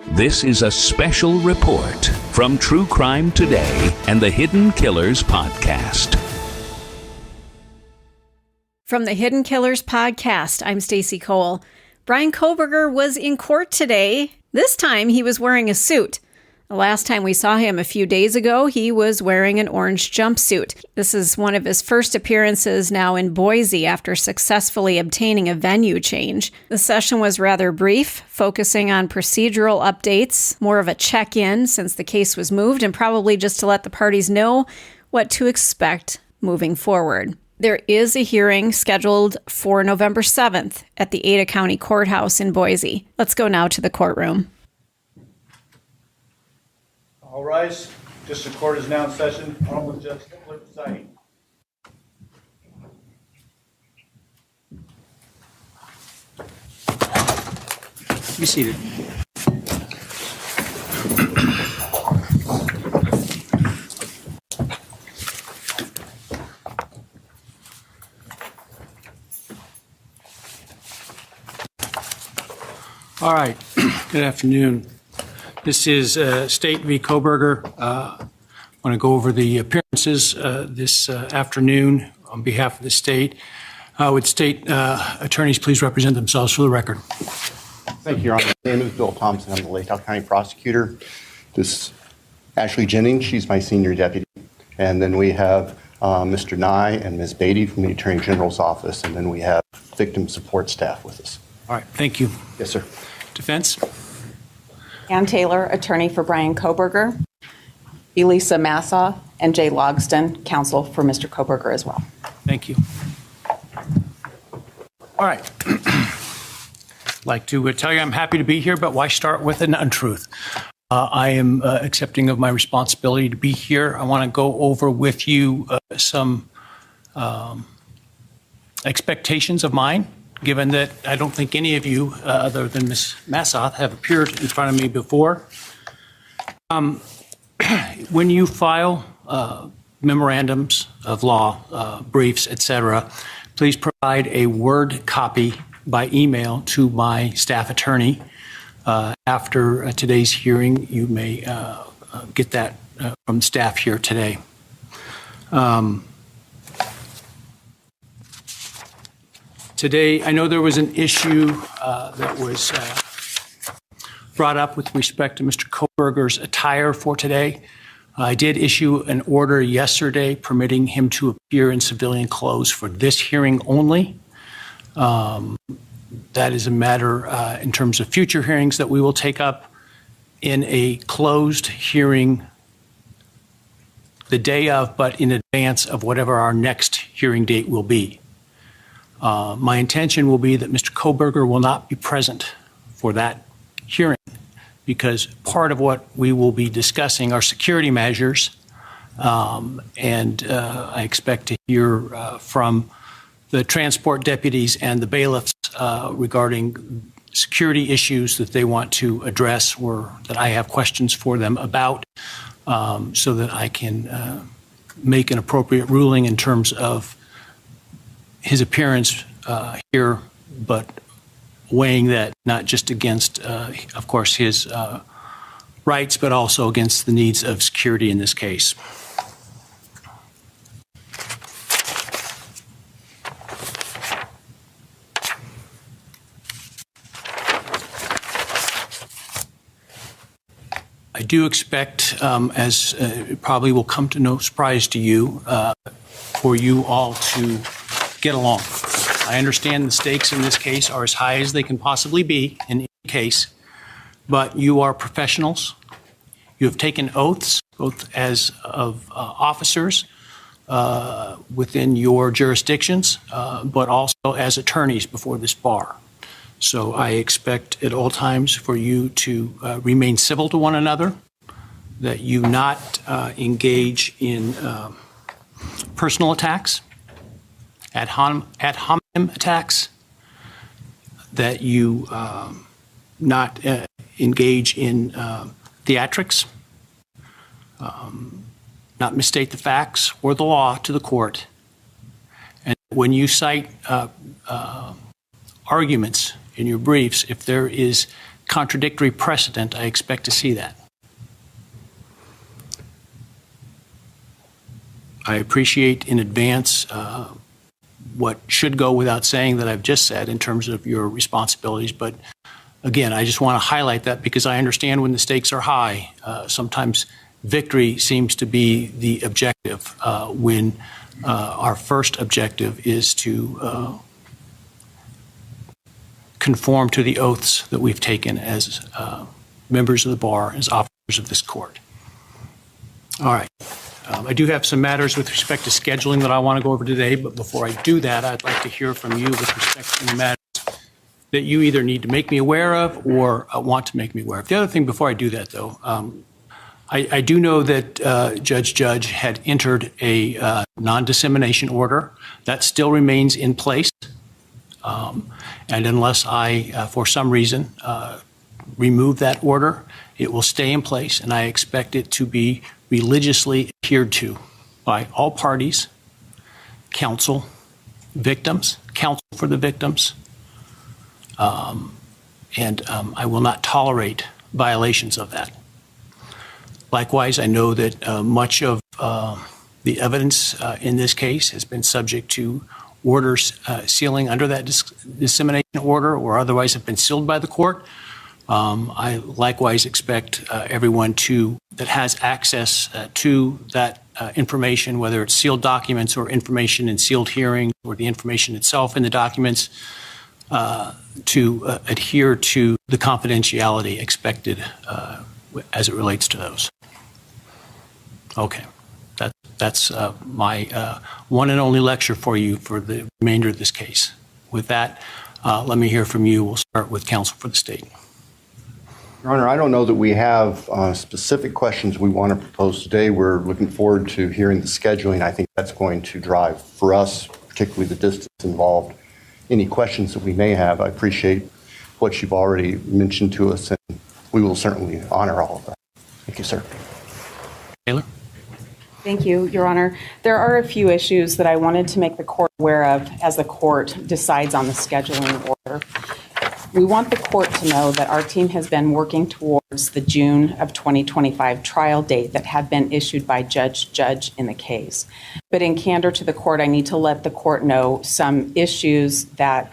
This is a special report from True Crime Today and the Hidden Killers Podcast. From the Hidden Killers Podcast, I'm Stacey Cole. Bryan Kohberger was in court today. This time he was wearing a suit. The last time we saw him a few days ago, he was wearing an orange jumpsuit. This is one of his first appearances now in Boise after successfully obtaining a venue change. The session was rather brief, focusing on procedural updates, more of a check-in since the case was moved, and probably just to let the parties know what to expect moving forward. There is a hearing scheduled for November 7th at the Ada County Courthouse in Boise. Let's go now to the courtroom. All rise. District Court is now in session. Honorable Judge Hitler presiding. Be seated. All right. Good afternoon. This is State v. Kohberger. I want to go over the appearances this afternoon on behalf of the state. Would state attorneys please represent themselves for the record? Thank you, Your Honor. My name is Bill Thompson. I'm the Lake County prosecutor. This is Ashley Jennings. She's my senior deputy. And then we have Mr. Nye and Ms. Beatty from the Attorney General's office. And then we have victim support staff with us. All right. Thank you. Yes, sir. Defense? Ann Taylor, attorney for Bryan Kohberger, Elisa Massaw, and Jay Logston, counsel for Mr. Kohberger as well. Thank you. All right. I'd like to tell you I'm happy to be here, but why start with an untruth? I am accepting of my responsibility to be here. I want to go over with you some expectations of mine, given that I don't think any of you, other than Ms. Massaw, have appeared in front of me before. When you file memorandums of law, briefs, etc., please provide a Word copy by email to my staff attorney. After today's hearing, you may get that from staff here today. Today, I know there was an issue that was brought up with respect to Mr. Kohberger's attire for today. I did issue an order yesterday permitting him to appear in civilian clothes for this hearing only. That is a matter in terms of future hearings that we will take up in a closed hearing the day of, but in advance of whatever our next hearing date will be. My intention will be that Mr. Kohberger will not be present for that hearing because part of what we will be discussing are security measures, and I expect to hear from the transport deputies and the bailiffs regarding security issues that they want to address or that I have questions for them about, so that I can make an appropriate ruling in terms of his appearance here, but weighing that not just against, of course, his rights, but also against the needs of security in this case. I do expect, as it probably will come to no surprise to you, for you all to get along. I understand the stakes in this case are as high as they can possibly be in any case, but you are professionals. You have taken oaths, both as of officers within your jurisdictions, but also as attorneys before this bar. So I expect at all times for you to remain civil to one another, that you not engage in personal attacks, ad hominem attacks, that you not engage in theatrics, not misstate the facts or the law to the court. And when you cite arguments in your briefs, if there is contradictory precedent, I expect to see that. I appreciate in advance what should go without saying that I've just said in terms of your responsibilities. But again, I just want to highlight that because I understand when the stakes are high, sometimes victory seems to be the objective when our first objective is to conform to the oaths that we've taken as members of the bar, as officers of this court. All right. I do have some matters with respect to scheduling that I want to go over today, but before I do that, I'd like to hear from you with respect to the matters that you either need to make me aware of or want to make me aware of. The other thing before I do that, though, I do know that Judge had entered a non-dissemination order. That still remains in place. And unless I, for some reason, remove that order, it will stay in place, and I expect it to be religiously adhered to by all parties, counsel, victims, counsel for the victims, and I will not tolerate violations of that. Likewise, I know that much of the evidence in this case has been subject to orders sealing under that dissemination order or otherwise have been sealed by the court. I likewise expect everyone that has access to that information, whether it's sealed documents or information in sealed hearings or the information itself in the documents, to adhere to the confidentiality expected as it relates to those. Okay, that's my one and only lecture for you for the remainder of this case. With that, let me hear from you. We'll start with counsel for the state. Your Honor, I don't know that we have specific questions we want to propose today. We're looking forward to hearing the scheduling. I think that's going to drive, for us, particularly the distance involved, any questions that we may have. I appreciate what you've already mentioned to us, and we will certainly honor all of that. Thank you, sir. Taylor? Thank you, Your Honor. There are a few issues that I wanted to make the court aware of as the court decides on the scheduling order. We want the court to know that our team has been working towards the June of 2025 trial date that had been issued by Judge in the case. But in candor to the court, I need to let the court know some issues that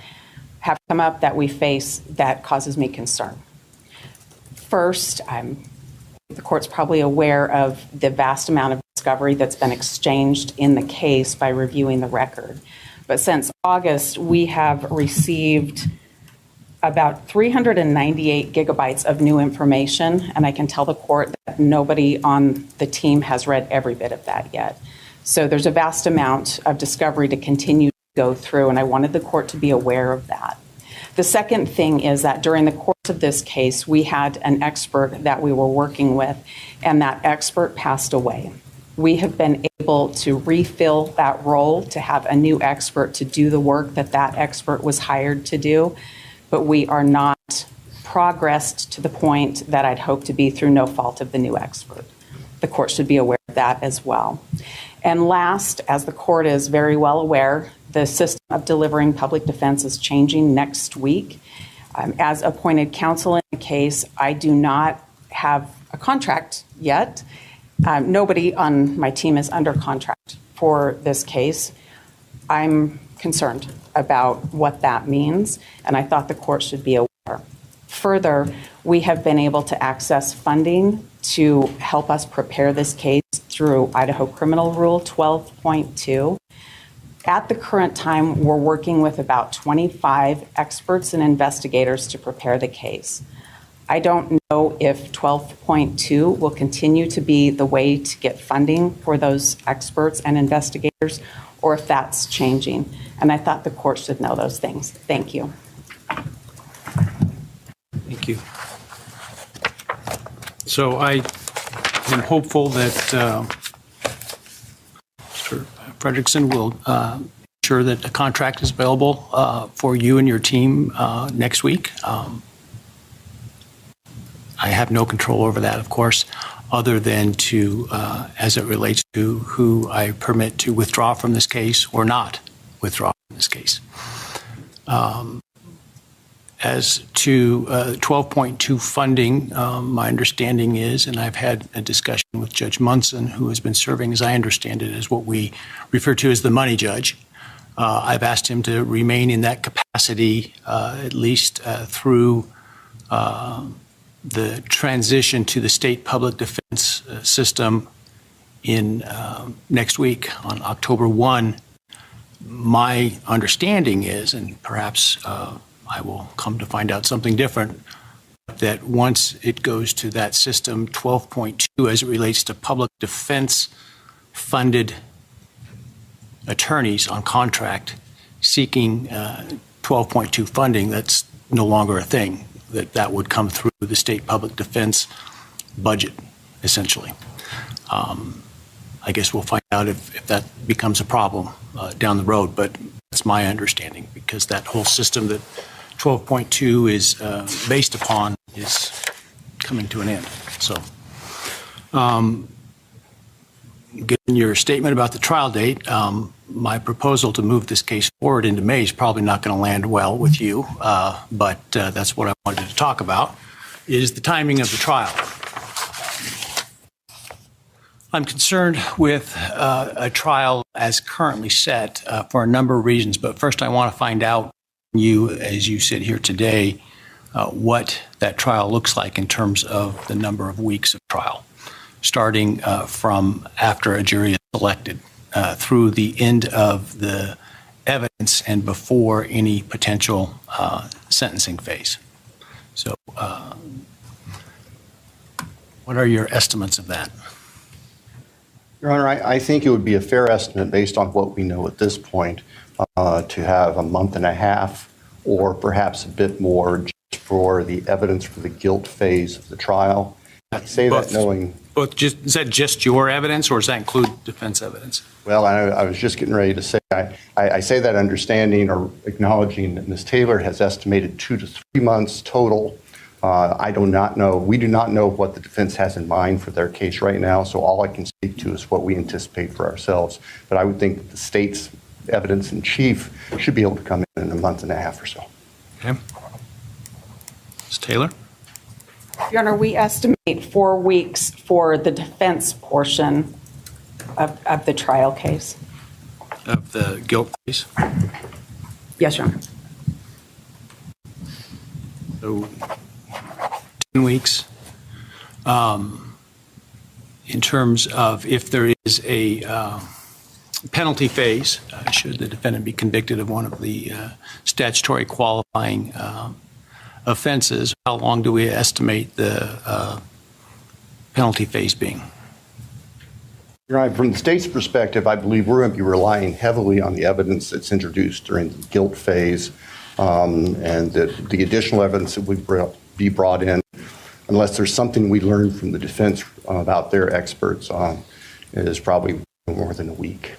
have come up that we face that causes me concern. First, the court's probably aware of the vast amount of discovery that's been exchanged in the case by reviewing the record. But since August, we have received about 398 gigabytes of new information, and I can tell the court that nobody on the team has read every bit of that yet. So there's a vast amount of discovery to continue to go through, and I wanted the court to be aware of that. The second thing is that during the course of this case, we had an expert that we were working with, and that expert passed away. We have been able to refill that role to have a new expert to do the work that that expert was hired to do, but we are not progressed to the point that I'd hope to be through no fault of the new expert. The court should be aware of that as well. And last, as the court is very well aware, the system of delivering public defense is changing next week. As appointed counsel in the case, I do not have a contract yet. Nobody on my team is under contract for this case. I'm concerned about what that means, and I thought the court should be aware. Further, we have been able to access funding to help us prepare this case through Idaho Criminal Rule 12.2. At the current time, we're working with about 25 experts and investigators to prepare the case. I don't know if 12.2 will continue to be the way to get funding for those experts and investigators, or if that's changing. And I thought the court should know those things. Thank you. Thank you. So I am hopeful that Mr. Fredrickson will ensure that a contract is available for you and your team next week. I have no control over that, of course, other than to, as it relates to who I permit to withdraw from this case or not withdraw from this case. As to 12.2 funding, my understanding is, and I've had a discussion with Judge Munson, who has been serving, as I understand it, as what we refer to as the money judge. I've asked him to remain in that capacity at least through the transition to the state public defense system in next week on October 1. My understanding is, and perhaps I will come to find out something different, that once it goes to that system, 12.2, as it relates to public defense funded attorneys on contract seeking 12.2 funding, that's no longer a thing, that would come through the state public defense budget, essentially. I guess we'll find out if that becomes a problem down the road, but that's my understanding, because that whole system that 12.2 is based upon is coming to an end. So, given your statement about the trial date, my proposal to move this case forward into May is probably not going to land well with you, but that's what I wanted to talk about, is the timing of the trial. I'm concerned with a trial as currently set for a number of reasons, but first I want to find out from you, as you sit here today, what that trial looks like in terms of the number of weeks of trial, starting from after a jury is selected through the end of the evidence and before any potential sentencing phase. So what are your estimates of that? Your Honor, I think it would be a fair estimate based on what we know at this point to have a month and a half or perhaps a bit more just for the evidence for the guilt phase of the trial. I say that knowing... Is that just your evidence, or does that include defense evidence? Well, I was just getting ready to say, I say that understanding or acknowledging that Ms. Taylor has estimated 2 to 3 months total. I do not know. We do not know what the defense has in mind for their case right now, so all I can speak to is what we anticipate for ourselves. But I would think that the state's evidence in chief should be able to come in a month and a half or so. Okay. Ms. Taylor? Your Honor, we estimate 4 weeks for the defense portion of the trial case. Of the guilt case? Yes, Your Honor. So 10 weeks. In terms of if there is a penalty phase, should the defendant be convicted of one of the statutory qualifying offenses, how long do we estimate the penalty phase being? Your Honor, from the state's perspective, I believe we're going to be relying heavily on the evidence that's introduced during the guilt phase, and the additional evidence that would be brought in, unless there's something we learned from the defense about their experts, is probably more than a week.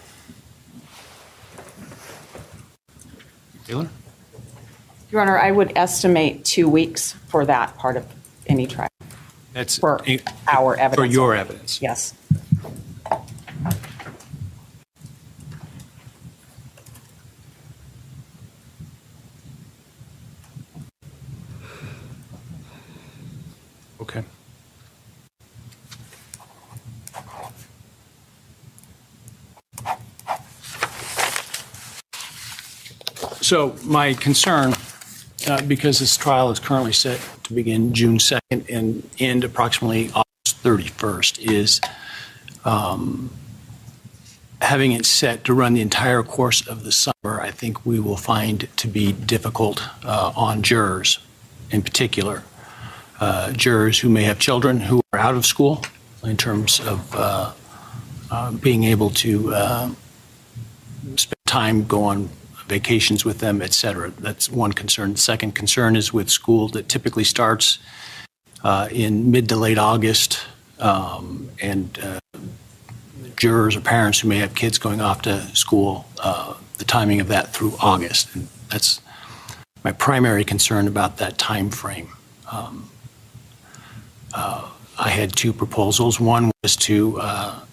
Taylor? Your Honor, I would estimate 2 weeks for that part of any trial. That's for our evidence. For your evidence? Yes. Okay. So my concern, because this trial is currently set to begin June 2nd and end approximately August 31st, is having it set to run the entire course of the summer, I think we will find to be difficult on jurors in particular. Jurors who may have children who are out of school, in terms of being able to spend time, go on vacations with them, et cetera. That's one concern. The second concern is with school that typically starts in mid to late August, and jurors or parents who may have kids going off to school, the timing of that through August. And that's my primary concern about that time frame. I had 2 proposals. One was to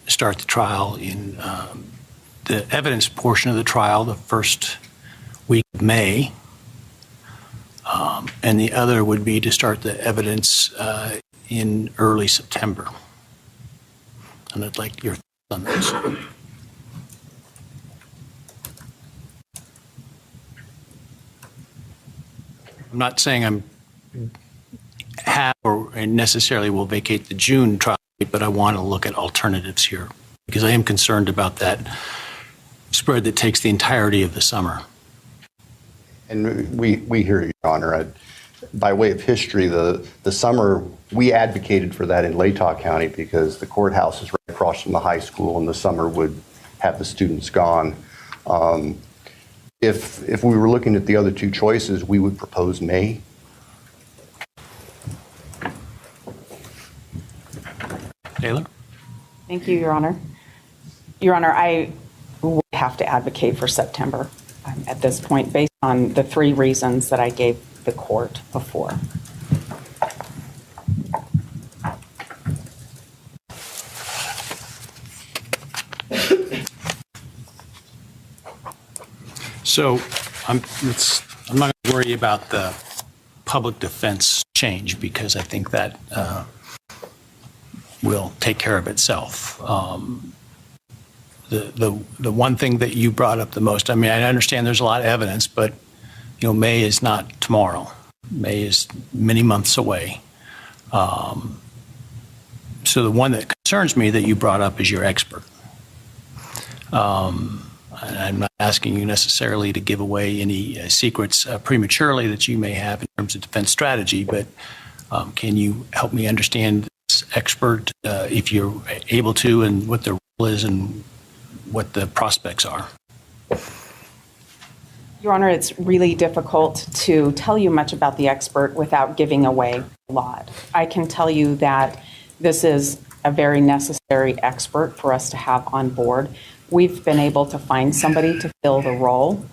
start the trial in the evidence portion of the trial the first week of May, And the other would be to start the evidence in early September. And I'd like your thoughts on this. I'm not saying I'm or necessarily will vacate the June trial date, but I want to look at alternatives here because I am concerned about that spread that takes the entirety of the summer. And we hear you, Your Honor. By way of history, the summer, we advocated for that in Latah County because the courthouse is right across from the high school and the summer would have the students gone. If we were looking at the other two choices, we would propose May. Taylor? Thank you, Your Honor. Your Honor, I would have to advocate for September at this point based on the three reasons that I gave the court before. So I'm not going to worry about the public defense change because I think that will take care of itself. The one thing that you brought up the most, I mean, I understand there's a lot of evidence, but May is not tomorrow. May is many months away. So the one that concerns me that you brought up is your expert. I'm not asking you necessarily to give away any secrets prematurely that you may have in terms of defense strategy, but can you help me understand this expert, if you're able to, and what their role is and what the prospects are? Your Honor, it's really difficult to tell you much about the expert without giving away a lot. I can tell you that this is a very necessary expert for us to have on board. We've been able to find somebody to fill the role.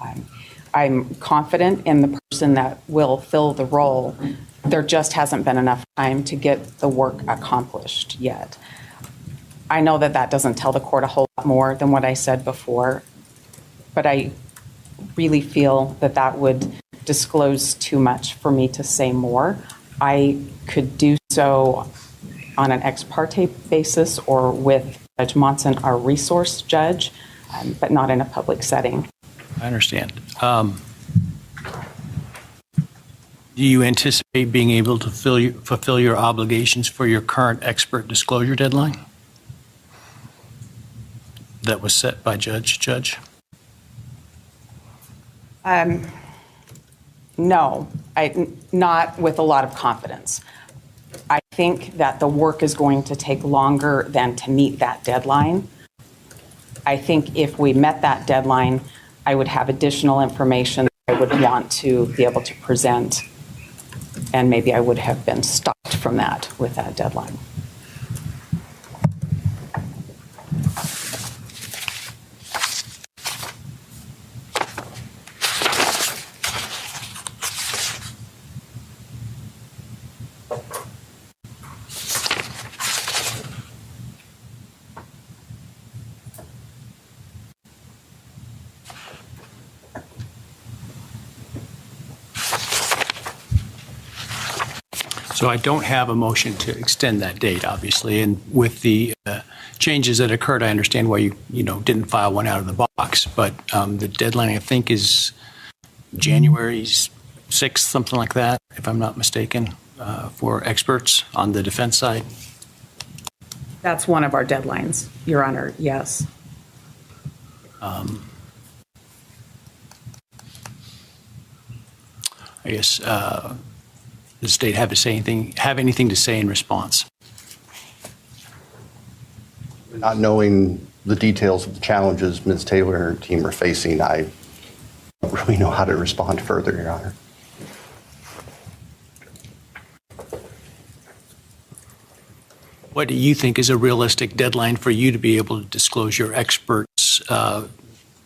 I'm confident in the person that will fill the role. There just hasn't been enough time to get the work accomplished yet. I know that that doesn't tell the court a whole lot more than what I said before, but I really feel that that would disclose too much for me to say more. I could do so on an ex parte basis or with Judge Monson, our resource judge, but not in a public setting. I understand. Do you anticipate being able to fulfill your obligations for your current expert disclosure deadline that was set by Judge? No, not with a lot of confidence. I think that the work is going to take longer than to meet that deadline. I think if we met that deadline, I would have additional information that I would want to be able to present, and maybe I would have been stopped from that with that deadline. So I don't have a motion to extend that date, obviously, and with the changes that occurred, I understand why you didn't file one out of the box. But the deadline, I think, is January 6th, something like that, if I'm not mistaken, for experts on the defense side. That's one of our deadlines, Your Honor. Yes. I guess. Does the state have anything to say in response? Not knowing the details of the challenges Ms. Taylor and her team are facing, I don't really know how to respond further, Your Honor. What do you think is a realistic deadline for you to be able to disclose your experts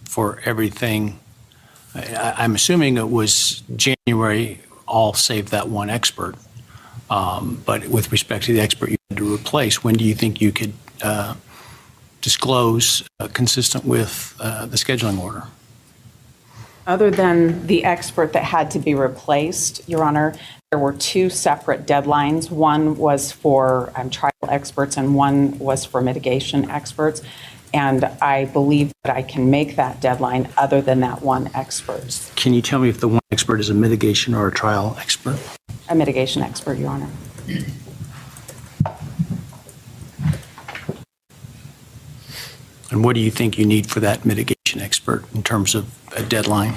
for everything? I'm assuming it was January, all save that one expert. But with respect to the expert you had to replace, when do you think you could disclose consistent with the scheduling order? Other than the expert that had to be replaced, Your Honor, there were two separate deadlines. One was for trial experts and one was for mitigation experts. And I believe that I can make that deadline other than that one expert. Can you tell me if the one expert is a mitigation or a trial expert? A mitigation expert, Your Honor. And what do you think you need for that mitigation expert in terms of a deadline?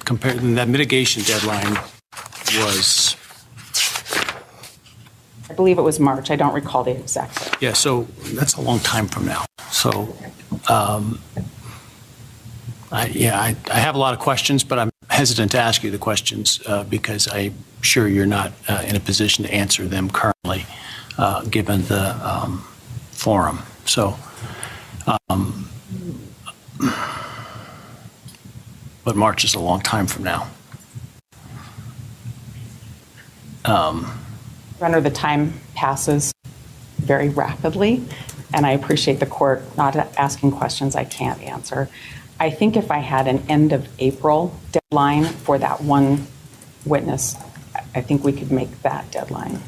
That mitigation deadline was... I believe it was March. I don't recall the exact date. Yeah, so that's a long time from now. So, I have a lot of questions, but I'm hesitant to ask you the questions because I'm sure you're not in a position to answer them currently, given the forum. So, but March is a long time from now. Your Honor, the time passes very rapidly, and I appreciate the court not asking questions I can't answer. I think if I had an end of April deadline for that one witness, I think we could make that deadline.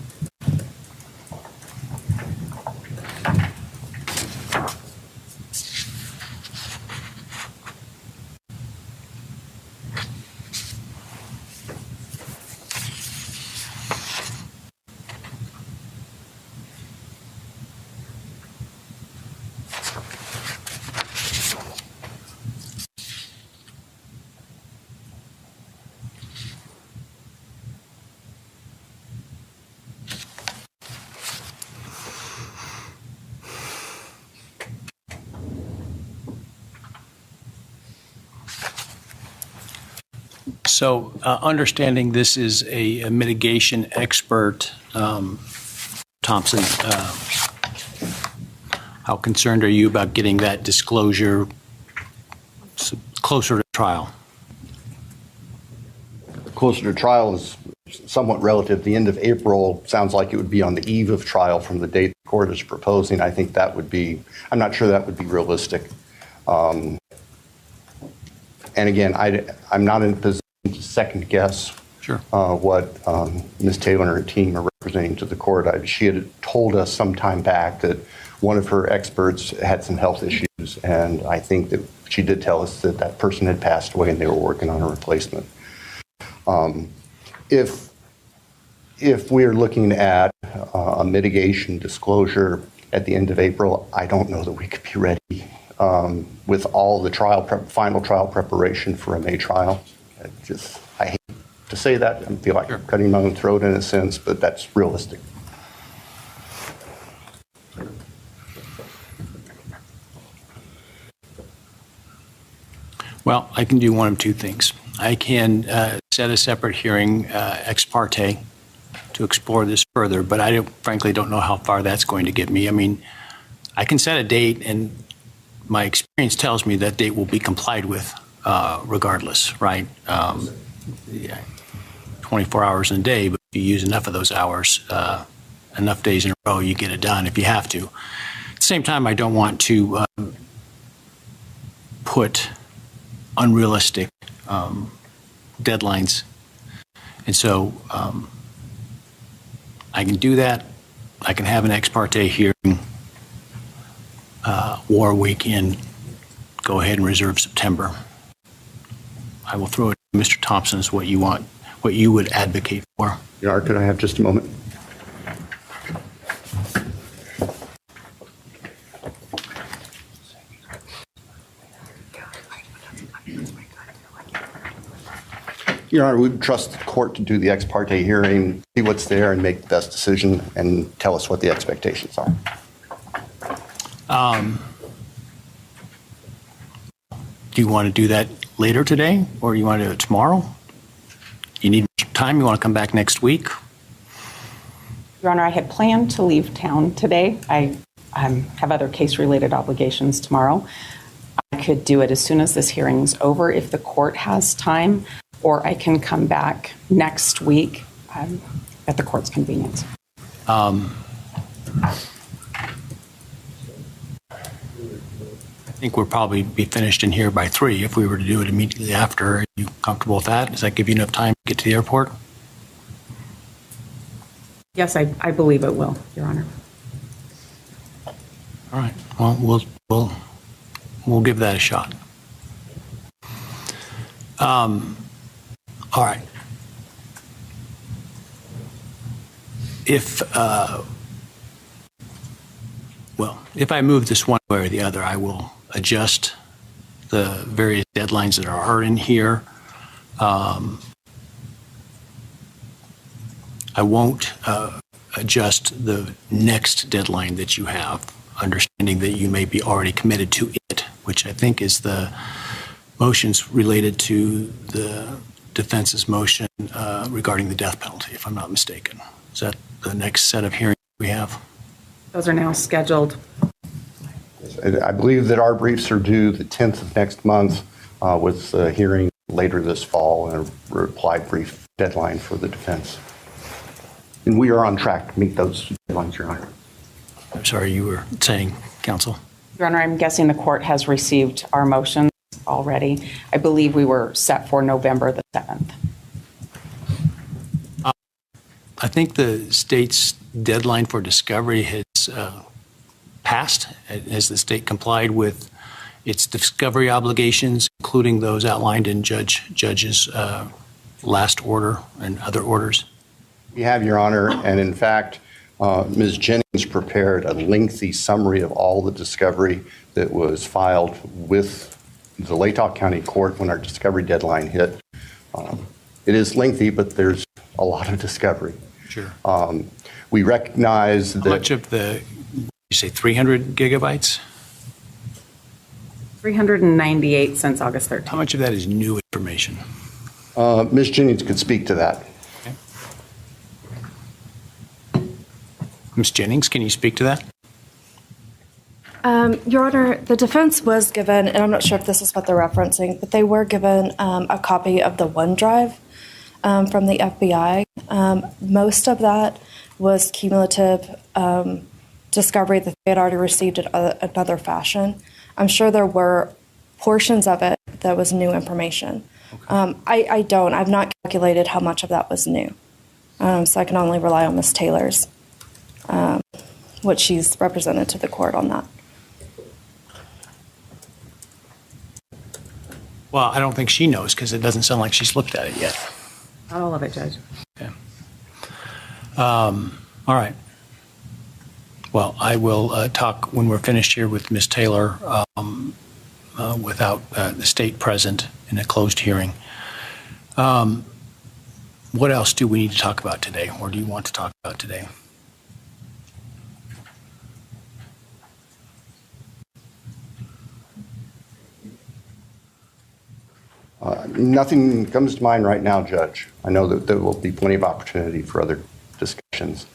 So understanding this is a mitigation expert, Thompson, how concerned are you about getting that disclosure closer to trial? Closer to trial is somewhat relative. The end of April sounds like it would be on the eve of trial from the date the court is proposing. I think that would be, I'm not sure that would be realistic. And again, I'm not in a position to second guess what Ms. Taylor and her team are representing to the court. She had told us some time back that one of her experts had some health issues, and I think that she did tell us that that person had passed away and they were working on a replacement. If we are looking at a mitigation disclosure at the end of April, I don't know that we could be ready with all the final trial preparation for a May trial. I hate to say that. I feel like I'm cutting my own throat in a sense, but that's realistic. Well, I can do one of two things. I can set a separate hearing ex parte to explore this further, but I frankly don't know how far that's going to get me. I mean, I can set a date, and my experience tells me that date will be complied with regardless, right? 24 hours in a day, but if you use enough of those hours, enough days in a row, you get it done if you have to. At the same time, I don't want to put unrealistic deadlines. And so I can do that. I can have an ex parte hearing, or we can go ahead and reserve September. I will throw it to Mr. Thompson as what you want, what you would advocate for. Your Honor, could I have just a moment? Your Honor, we would trust the court to do the ex parte hearing, see what's there, and make the best decision, and tell us what the expectations are. Do you want to do that later today, or you want to do it tomorrow? You need time? You want to come back next week? Your Honor, I had planned to leave town today. I have other case-related obligations tomorrow. I could do it as soon as this hearing's over if the court has time, or I can come back next week at the court's convenience. think we'll probably be finished in here by 3 if we were to do it immediately after. Are you comfortable with that? Does that give you enough time to get to the airport? Yes, I believe it will, Your Honor. All right. Well, we'll give that a shot. All right. If I move this one way or the other, I will adjust the various deadlines that are in here. I won't adjust the next deadline that you have, understanding that you may be already committed to it, which I think is the motions related to the defense's motion regarding the death penalty, if I'm not mistaken. Is that the next set of hearings we have? Those are now scheduled. I believe that our briefs are due the 10th of next month with a hearing later this fall and a reply brief deadline for the defense. And we are on track to meet those deadlines, Your Honor. I'm sorry, you were saying, counsel? Your Honor, I'm guessing the court has received our motions already. I believe we were set for November the 7th. I think the state's deadline for discovery has passed. Has the state complied with its discovery obligations, including those outlined in Judge's last order and other orders? We have, Your Honor, and in fact, Ms. Jennings prepared a lengthy summary of all the discovery that was filed with the Latah County Court when our discovery deadline hit. It is lengthy, but there's a lot of discovery. Sure. We recognize that... How much of the, you say 300 gigabytes? 398 since August 13th. How much of that is new information? Ms. Jennings could speak to that. Ms. Jennings, can you speak to that? Your Honor, the defense was given, and I'm not sure if this is what they're referencing, but they were given a copy of the OneDrive from the FBI. Most of that was cumulative discovery that they had already received in another fashion. I'm sure there were portions of it that was new information. Okay. I've not calculated how much of that was new. So I can only rely on Ms. Taylor's, what she's represented to the court on that. Well, I don't think she knows because it doesn't sound like she's looked at it yet. Not all of it, Judge. Okay. All right. Well, I will talk when we're finished here with Ms. Taylor without the state present in a closed hearing. What else do we need to talk about today, or do you want to talk about today? Nothing comes to mind right now, Judge. I know that there will be plenty of opportunity for other discussions.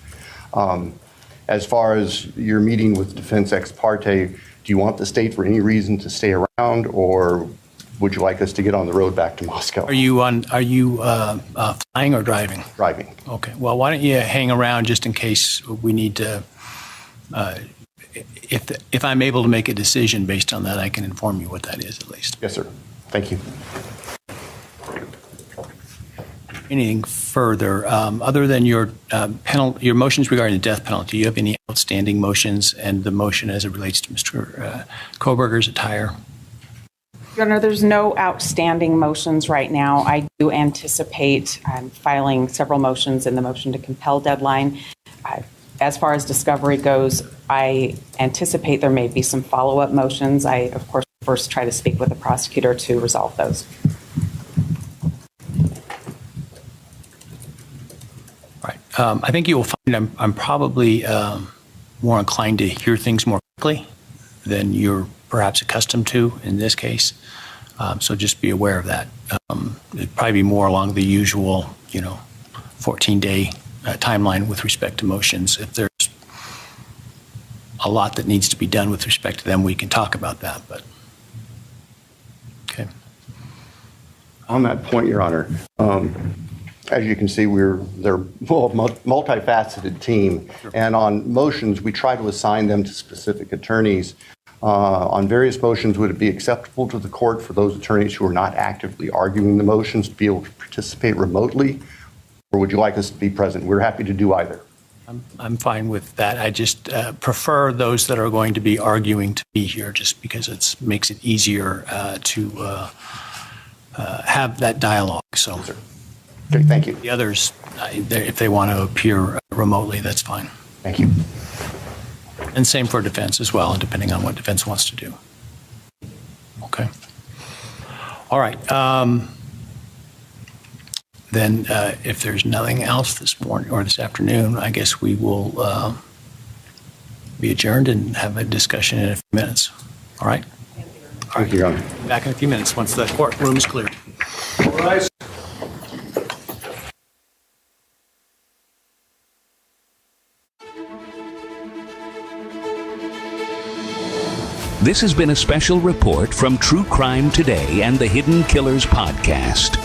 As far as your meeting with defense ex parte, do you want the state for any reason to stay around, or would you like us to get on the road back to Moscow? Are you flying or driving? Driving. Okay. Well, why don't you hang around just in case we need to, if I'm able to make a decision based on that, I can inform you what that is at least. Yes, sir. Thank you. Anything further other than your your motions regarding the death penalty? Do you have any outstanding motions and the motion as it relates to Mr. Kohberger's attire? Your Honor, there's no outstanding motions right now. I do anticipate filing several motions in the motion to compel deadline. As far as discovery goes, I anticipate there may be some follow-up motions. I, of course, first try to speak with the prosecutor to resolve those. Right. I think you will find I'm probably more inclined to hear things more quickly than you're perhaps accustomed to in this case. So just be aware of that. It'd probably be more along the usual, 14-day timeline with respect to motions. If there's a lot that needs to be done with respect to them, we can talk about that. But okay. On that point, Your Honor, as you can see, they're a multifaceted team. Sure. And on motions, we try to assign them to specific attorneys. On various motions, would it be acceptable to the court for those attorneys who are not actively arguing the motions to be able to participate remotely? Or would you like us to be present? We're happy to do either. I'm fine with that. I just prefer those that are going to be arguing to be here, just because it makes it easier to have that dialogue. So, Okay, thank you. the others, if they want to appear remotely, that's fine. Thank you. And same for defense as well, depending on what defense wants to do. Okay. All right. Then if there's nothing else this morning or this afternoon, I guess we will be adjourned and have a discussion in a few minutes. All right? Thank you, Your Honor. Back in a few minutes once the courtroom is cleared. All rise. This has been a special report from True Crime Today and the Hidden Killers podcast.